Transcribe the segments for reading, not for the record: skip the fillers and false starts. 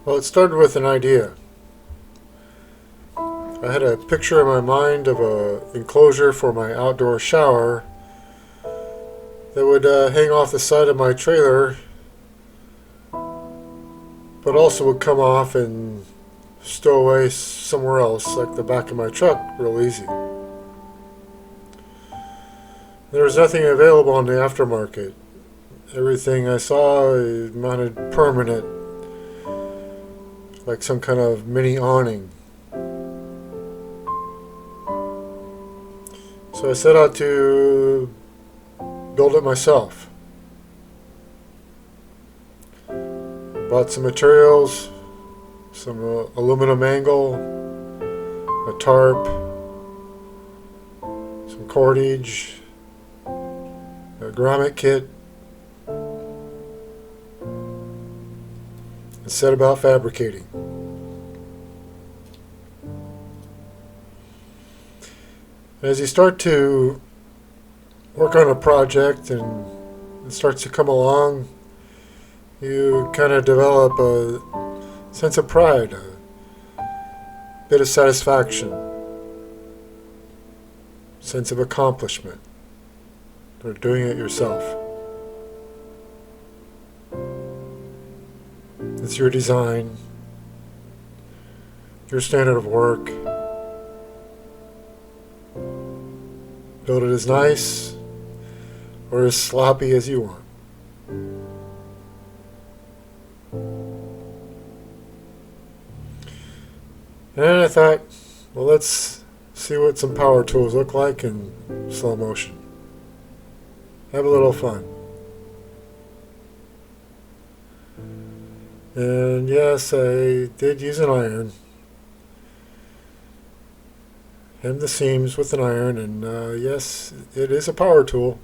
Well, it started with an idea. I had a picture in my mind of a enclosure for my outdoor shower that would hang off the side of my trailer, but also would come off and stow away somewhere else, like the back of my truck, real easy. There was nothing available on the aftermarket. Everything I saw mounted permanent, like some kind of mini awning. So I set out to build it myself. Bought some materials, some aluminum angle, a tarp, some cordage, a grommet kit, and set about fabricating. As you start to work on a project and it starts to come along, you kind of develop a sense of pride, a bit of satisfaction, sense of accomplishment for doing it yourself. It's your design, your standard of work. Build it as nice or as sloppy as you want. And I thought, well, let's see what some power tools look like in slow motion. Have a little fun. And yes, I did use an iron. Hem the seams with an iron, and yes, it is a power tool.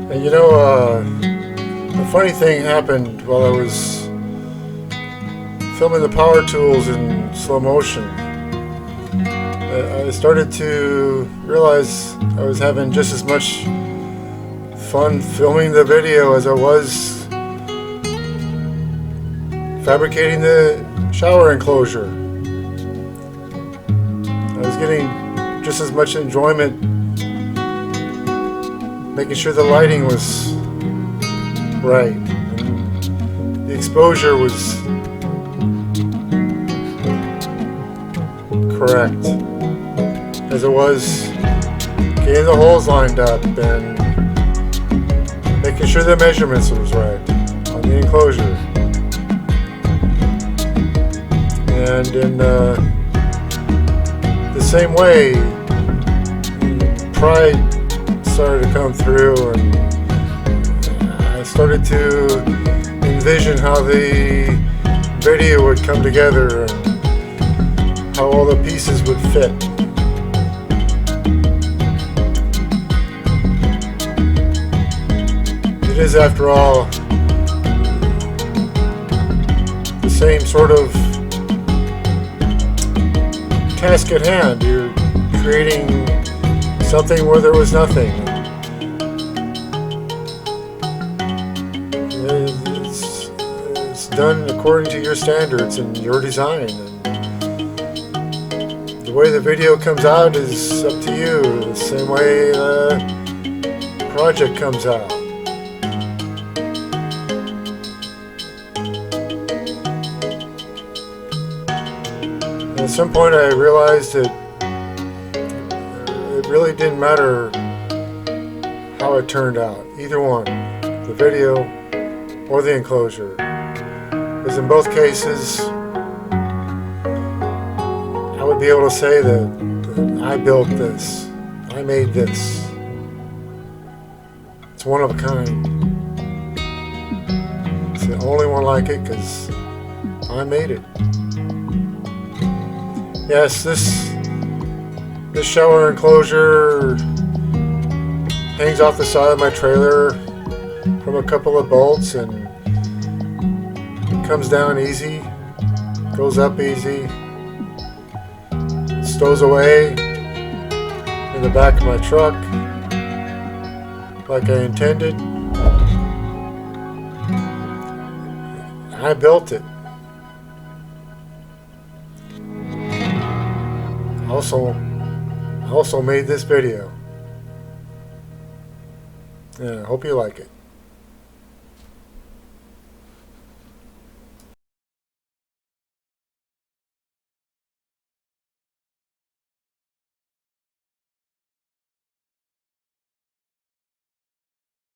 And you know, a funny thing happened while I was filming the power tools in slow motion. I started to realize I was having just as much fun filming the video as I was fabricating the shower enclosure. I was getting just as much enjoyment making sure the lighting was right and the exposure was correct as it was getting the holes lined up and making sure the measurements was right on the enclosure. And in the same way, pride started to come through, and I started to envision how the video would come together and how all the pieces would fit. It is, after all, the same sort of task at hand. You're creating something where there was nothing. It's done according to your standards and your design. And the way the video comes out is up to you. The same way the project comes out. At some point I realized that it really didn't matter how it turned out, either one, the video or the enclosure, because in both cases I would be able to say that I built this, I made this. It's one of a kind. It's the only one like it because I made it. Yes, this shower enclosure hangs off the side of my trailer from a couple of bolts, and it comes down easy, goes up easy, stows away in the back of my truck like I intended. I built it. I also made this video. Yeah, I hope you like it.